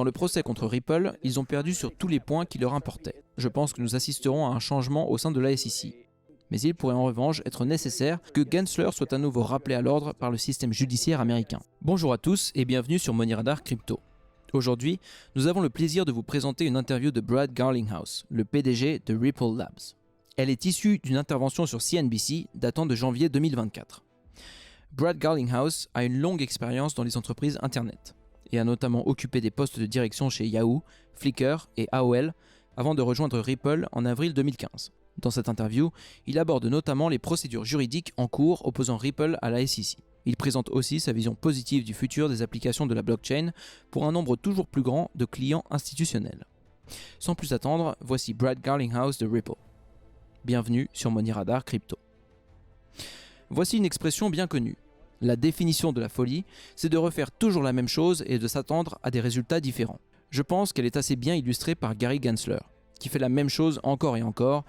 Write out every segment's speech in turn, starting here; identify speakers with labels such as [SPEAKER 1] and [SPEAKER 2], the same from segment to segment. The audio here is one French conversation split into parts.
[SPEAKER 1] le procès contre Ripple, ils ont perdu sur tous les points qui leur importaient. Je pense que nous assisterons à un changement au sein de la SEC. Mais il pourrait en revanche être nécessaire que Gensler soit à nouveau rappelé à l'ordre par le système judiciaire américain. Bonjour à tous et bienvenue sur Money Radar Crypto. Aujourd'hui, nous avons le plaisir de vous présenter une interview de Brad Garlinghouse, le PDG de Ripple Labs. Elle est issue d'une intervention sur CNBC datant de janvier 2024. Brad Garlinghouse a une longue expérience dans les entreprises Internet et a notamment occupé des postes de direction chez Yahoo, Flickr et AOL avant de rejoindre Ripple en avril 2015. Dans cette interview, il aborde notamment les procédures juridiques en cours opposant Ripple à la SEC. Il présente aussi sa vision positive du futur des applications de la blockchain pour un nombre toujours plus grand de clients institutionnels. Sans plus attendre, voici Brad Garlinghouse de Ripple. Bienvenue sur Money Radar Crypto. Voici une expression bien connue. La définition de la folie, c'est de refaire toujours la même chose et de s'attendre à des résultats différents. Je pense qu'elle est assez bien illustrée par Gary Gensler, qui fait la même chose encore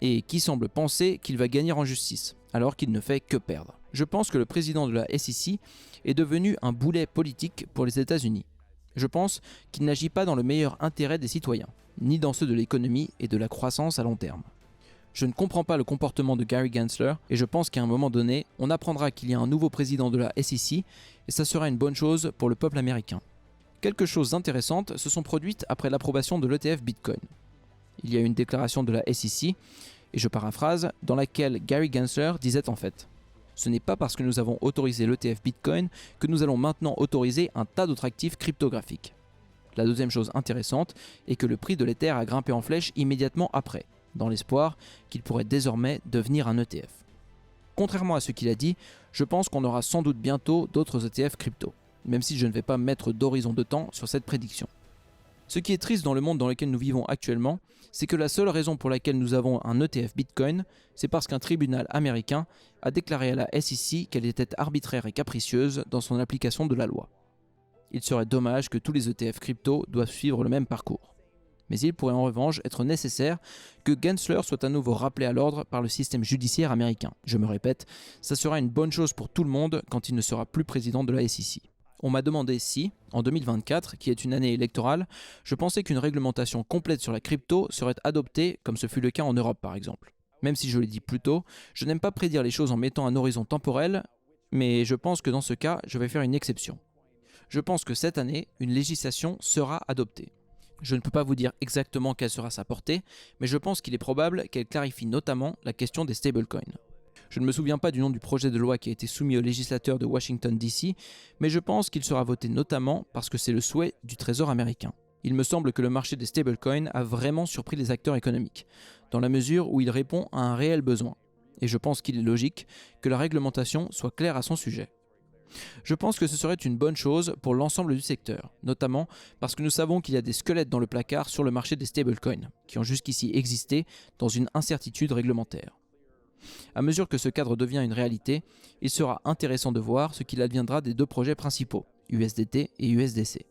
[SPEAKER 1] et qui semble penser qu'il va gagner en justice, alors qu'il ne fait que perdre. Je pense que le président de la SEC est devenu un boulet politique pour les États-Unis. Je pense qu'il n'agit pas dans le meilleur intérêt des citoyens, ni dans ceux de l'économie et de la croissance à long terme. Je ne comprends pas le comportement de Gary Gensler et je pense qu'à un moment donné, on apprendra qu'il y a un nouveau président de la SEC et ça sera une bonne chose pour le peuple américain. Quelques choses intéressantes se sont produites après l'approbation de l'ETF Bitcoin. Il y a une déclaration de la SEC, et je paraphrase, dans laquelle Gary Gensler disait en fait « Ce n'est pas parce que nous avons autorisé l'ETF Bitcoin que nous allons maintenant autoriser un tas d'autres actifs cryptographiques. » La deuxième chose intéressante est que le prix de l'Ether a grimpé en flèche immédiatement après, dans l'espoir qu'il pourrait désormais devenir un ETF. Contrairement à ce qu'il a dit, je pense qu'on aura sans doute bientôt d'autres ETF crypto, même si je ne vais pas mettre d'horizon de temps sur cette prédiction. Ce qui est triste dans le monde dans lequel nous vivons actuellement, c'est que la seule raison pour laquelle nous avons un ETF Bitcoin, c'est parce qu'un tribunal américain a déclaré à la SEC qu'elle était arbitraire et capricieuse dans son application de la loi. Il serait dommage que tous les ETF crypto doivent suivre le même parcours. Mais il pourrait en revanche être nécessaire que Gensler soit à nouveau rappelé à l'ordre par le système judiciaire américain. Je me répète, ça sera une bonne chose pour tout le monde quand il ne sera plus président de la SEC. On m'a demandé si, en 2024, qui est une année électorale, je pensais qu'une réglementation complète sur la crypto serait adoptée, comme ce fut le cas en Europe par exemple. Même si je l'ai dit plus tôt, je n'aime pas prédire les choses en mettant un horizon temporel, mais je pense que dans ce cas, je vais faire une exception. Je pense que cette année, une législation sera adoptée. Je ne peux pas vous dire exactement quelle sera sa portée, mais je pense qu'il est probable qu'elle clarifie notamment la question des stablecoins. Je ne me souviens pas du nom du projet de loi qui a été soumis aux législateurs de Washington DC, mais je pense qu'il sera voté notamment parce que c'est le souhait du Trésor américain. Il me semble que le marché des stablecoins a vraiment surpris les acteurs économiques, dans la mesure où il répond à un réel besoin. Et je pense qu'il est logique que la réglementation soit claire à son sujet. Je pense que ce serait une bonne chose pour l'ensemble du secteur, notamment parce que nous savons qu'il y a des squelettes dans le placard sur le marché des stablecoins, qui ont jusqu'ici existé dans une incertitude réglementaire. À mesure que ce cadre devient une réalité, il sera intéressant de voir ce qu'il adviendra des deux projets principaux, USDT et USDC.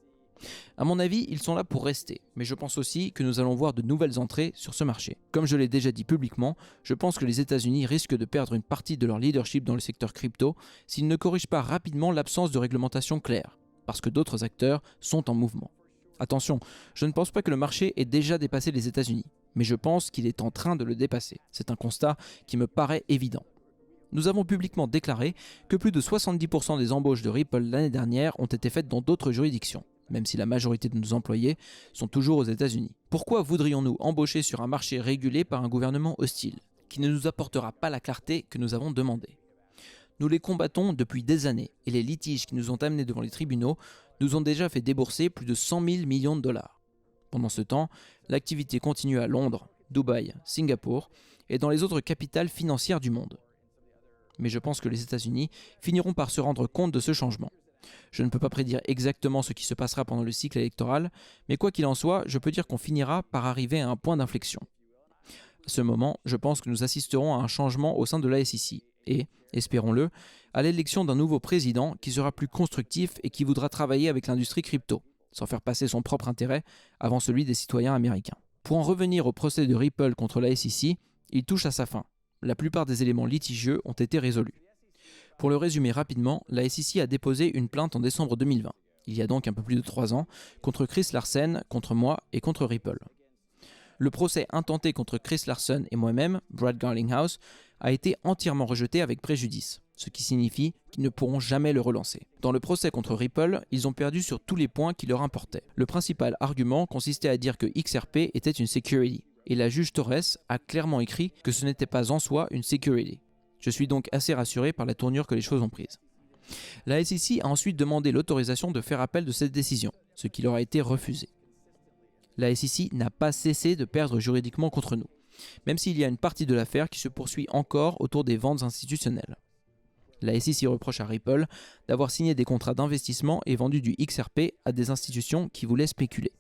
[SPEAKER 1] À mon avis, ils sont là pour rester, mais je pense aussi que nous allons voir de nouvelles entrées sur ce marché. Comme je l'ai déjà dit publiquement, je pense que les États-Unis risquent de perdre une partie de leur leadership dans le secteur crypto s'ils ne corrigent pas rapidement l'absence de réglementation claire, parce que d'autres acteurs sont en mouvement. Attention, je ne pense pas que le marché ait déjà dépassé les États-Unis, mais je pense qu'il est en train de le dépasser. C'est un constat qui me paraît évident. Nous avons publiquement déclaré que plus de 70% des embauches de Ripple l'année dernière ont été faites dans d'autres juridictions, même si la majorité de nos employés sont toujours aux États-Unis. Pourquoi voudrions-nous embaucher sur un marché régulé par un gouvernement hostile, qui ne nous apportera pas la clarté que nous avons demandée? Nous les combattons depuis des années, et les litiges qui nous ont amenés devant les tribunaux nous ont déjà fait débourser plus de 100 000 millions de dollars. Pendant ce temps, l'activité continue à Londres, Dubaï, Singapour et dans les autres capitales financières du monde. Mais je pense que les États-Unis finiront par se rendre compte de ce changement. Je ne peux pas prédire exactement ce qui se passera pendant le cycle électoral, mais quoi qu'il en soit, je peux dire qu'on finira par arriver à un point d'inflexion. À ce moment, je pense que nous assisterons à un changement au sein de la SEC et, espérons-le, à l'élection d'un nouveau président qui sera plus constructif et qui voudra travailler avec l'industrie crypto, sans faire passer son propre intérêt avant celui des citoyens américains. Pour en revenir au procès de Ripple contre la SEC, il touche à sa fin. La plupart des éléments litigieux ont été résolus. Pour le résumer rapidement, la SEC a déposé une plainte en décembre 2020. il y a donc un peu plus de 3 ans, contre Chris Larsen, contre moi et contre Ripple. Le procès intenté contre Chris Larsen et moi-même, Brad Garlinghouse, a été entièrement rejeté avec préjudice, ce qui signifie qu'ils ne pourront jamais le relancer. Dans le procès contre Ripple, ils ont perdu sur tous les points qui leur importaient. Le principal argument consistait à dire que XRP était une security, et la juge Torres a clairement écrit que ce n'était pas en soi une security. Je suis donc assez rassuré par la tournure que les choses ont prise. La SEC a ensuite demandé l'autorisation de faire appel de cette décision, ce qui leur a été refusé. La SEC n'a pas cessé de perdre juridiquement contre nous, même s'il y a une partie de l'affaire qui se poursuit encore autour des ventes institutionnelles. La SEC reproche à Ripple d'avoir signé des contrats d'investissement et vendu du XRP à des institutions qui voulaient spéculer.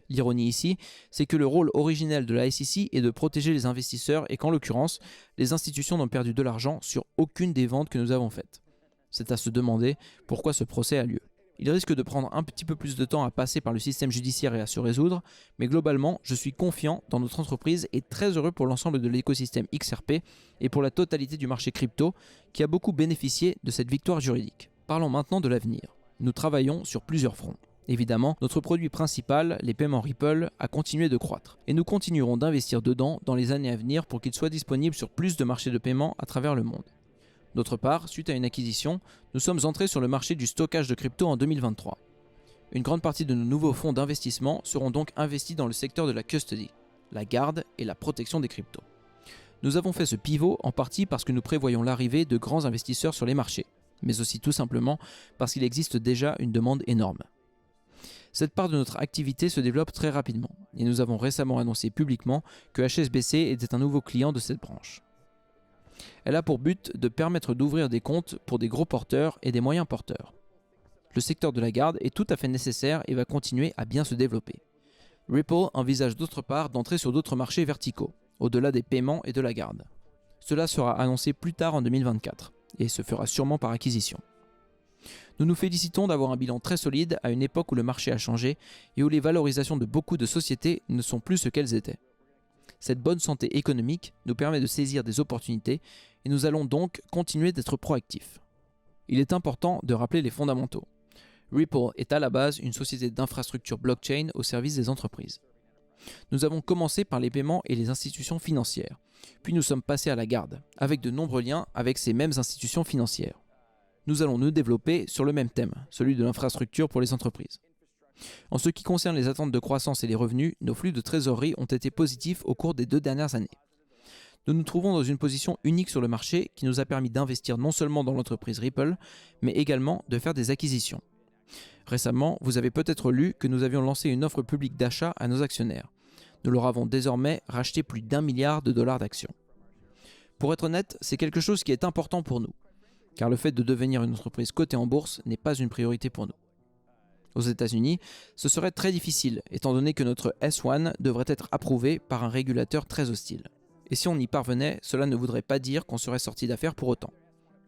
[SPEAKER 1] L'ironie ici, c'est que le rôle originel de la SEC est de protéger les investisseurs et qu'en l'occurrence, les institutions n'ont perdu de l'argent sur aucune des ventes que nous avons faites. C'est à se demander pourquoi ce procès a lieu. Il risque de prendre un petit peu plus de temps à passer par le système judiciaire et à se résoudre, mais globalement, je suis confiant dans notre entreprise et très heureux pour l'ensemble de l'écosystème XRP et pour la totalité du marché crypto qui a beaucoup bénéficié de cette victoire juridique. Parlons maintenant de l'avenir. Nous travaillons sur plusieurs fronts. Évidemment, notre produit principal, les paiements Ripple, a continué de croître et nous continuerons d'investir dedans dans les années à venir pour qu'il soit disponible sur plus de marchés de paiement à travers le monde. D'autre part, suite à une acquisition, nous sommes entrés sur le marché du stockage de crypto en 2023. Une grande partie de nos nouveaux fonds d'investissement seront donc investis dans le secteur de la custody, la garde et la protection des cryptos. Nous avons fait ce pivot en partie parce que nous prévoyons l'arrivée de grands investisseurs sur les marchés, mais aussi tout simplement parce qu'il existe déjà une demande énorme. Cette part de notre activité se développe très rapidement, et nous avons récemment annoncé publiquement que HSBC était un nouveau client de cette branche. Elle a pour but de permettre d'ouvrir des comptes pour des gros porteurs et des moyens porteurs. Le secteur de la garde est tout à fait nécessaire et va continuer à bien se développer. Ripple envisage d'autre part d'entrer sur d'autres marchés verticaux, au-delà des paiements et de la garde. Cela sera annoncé plus tard en 2024, et se fera sûrement par acquisition. Nous nous félicitons d'avoir un bilan très solide à une époque où le marché a changé et où les valorisations de beaucoup de sociétés ne sont plus ce qu'elles étaient. Cette bonne santé économique nous permet de saisir des opportunités et nous allons donc continuer d'être proactifs. Il est important de rappeler les fondamentaux. Ripple est à la base une société d'infrastructure blockchain au service des entreprises. Nous avons commencé par les paiements et les institutions financières, puis nous sommes passés à la garde, avec de nombreux liens avec ces mêmes institutions financières. Nous allons nous développer sur le même thème, celui de l'infrastructure pour les entreprises. En ce qui concerne les attentes de croissance et les revenus, nos flux de trésorerie ont été positifs au cours des 2 dernières années. Nous nous trouvons dans une position unique sur le marché qui nous a permis d'investir non seulement dans l'entreprise Ripple, mais également de faire des acquisitions. Récemment, vous avez peut-être lu que nous avions lancé une offre publique d'achat à nos actionnaires. Nous leur avons désormais racheté plus d'1 milliard de dollars d'actions. Pour être honnête, c'est quelque chose qui est important pour nous, car le fait de devenir une entreprise cotée en bourse n'est pas une priorité pour nous. Aux États-Unis, ce serait très difficile, étant donné que notre S1 devrait être approuvé par un régulateur très hostile. Et si on y parvenait, cela ne voudrait pas dire qu'on serait sorti d'affaire pour autant.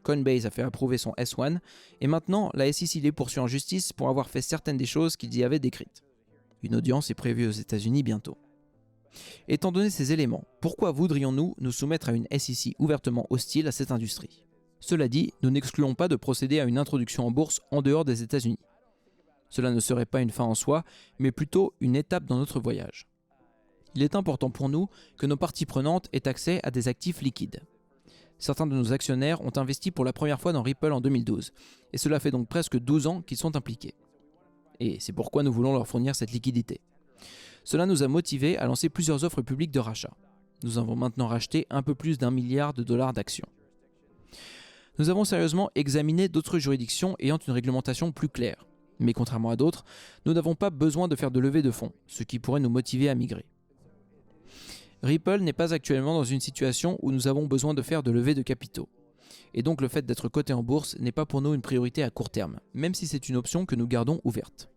[SPEAKER 1] Coinbase a fait approuver son S1, et maintenant la SEC les poursuit en justice pour avoir fait certaines des choses qu'ils y avaient décrites. Une audience est prévue aux États-Unis bientôt. Étant donné ces éléments, pourquoi voudrions-nous nous soumettre à une SEC ouvertement hostile à cette industrie ? Cela dit, nous n'excluons pas de procéder à une introduction en bourse en dehors des États-Unis. Cela ne serait pas une fin en soi, mais plutôt une étape dans notre voyage. Il est important pour nous que nos parties prenantes aient accès à des actifs liquides. Certains de nos actionnaires ont investi pour la première fois dans Ripple en 2012, et cela fait donc presque 12 ans qu'ils sont impliqués. Et c'est pourquoi nous voulons leur fournir cette liquidité. Cela nous a motivés à lancer plusieurs offres publiques de rachat. Nous avons maintenant racheté un peu plus d'1 milliard de dollars d'actions. Nous avons sérieusement examiné d'autres juridictions ayant une réglementation plus claire. Mais contrairement à d'autres, nous n'avons pas besoin de faire de levée de fonds, ce qui pourrait nous motiver à migrer. Ripple n'est pas actuellement dans une situation où nous avons besoin de faire de levée de capitaux. Et donc le fait d'être coté en bourse n'est pas pour nous une priorité à court terme, même si c'est une option que nous gardons ouverte.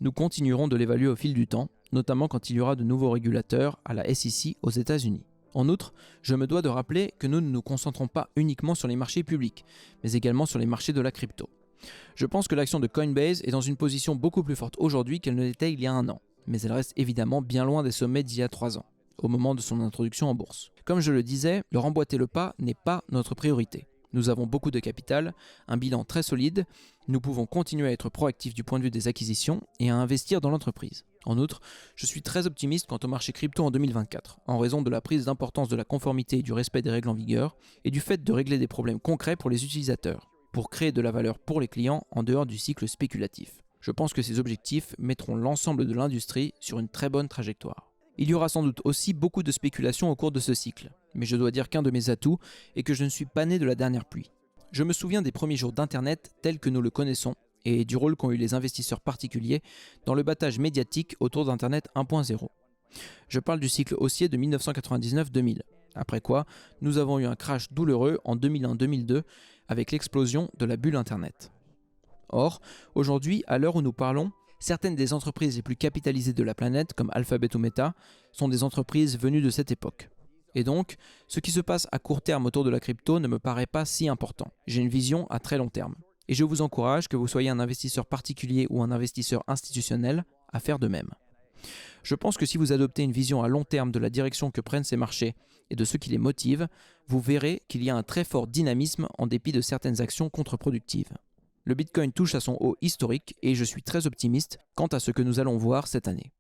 [SPEAKER 1] Nous continuerons de l'évaluer au fil du temps, notamment quand il y aura de nouveaux régulateurs à la SEC aux États-Unis. En outre, je me dois de rappeler que nous ne nous concentrons pas uniquement sur les marchés publics, mais également sur les marchés de la crypto. Je pense que l'action de Coinbase est dans une position beaucoup plus forte aujourd'hui qu'elle ne l'était il y a 1 an, mais elle reste évidemment bien loin des sommets d'il y a 3 ans, au moment de son introduction en bourse. Comme je le disais, leur emboîter le pas n'est pas notre priorité. Nous avons beaucoup de capital, un bilan très solide, nous pouvons continuer à être proactifs du point de vue des acquisitions et à investir dans l'entreprise. En outre, je suis très optimiste quant au marché crypto en 2024, en raison de la prise d'importance de la conformité et du respect des règles en vigueur, et du fait de régler des problèmes concrets pour les utilisateurs, pour créer de la valeur pour les clients en dehors du cycle spéculatif. Je pense que ces objectifs mettront l'ensemble de l'industrie sur une très bonne trajectoire. Il y aura sans doute aussi beaucoup de spéculation au cours de ce cycle, mais je dois dire qu'un de mes atouts est que je ne suis pas né de la dernière pluie. Je me souviens des premiers jours d'Internet tels que nous le connaissons et du rôle qu'ont eu les investisseurs particuliers dans le battage médiatique autour d'Internet 1.0. Je parle du cycle haussier de 1999-2000, après quoi nous avons eu un crash douloureux en 2001-2002 avec l'explosion de la bulle Internet. Or, aujourd'hui, à l'heure où nous parlons, certaines des entreprises les plus capitalisées de la planète, comme Alphabet ou Meta, sont des entreprises venues de cette époque. Et donc, ce qui se passe à court terme autour de la crypto ne me paraît pas si important. J'ai une vision à très long terme. Et je vous encourage, que vous soyez un investisseur particulier ou un investisseur institutionnel, à faire de même. Je pense que si vous adoptez une vision à long terme de la direction que prennent ces marchés et de ce qui les motive, vous verrez qu'il y a un très fort dynamisme en dépit de certaines actions contre-productives. Le Bitcoin touche à son haut historique et je suis très optimiste quant à ce que nous allons voir cette année.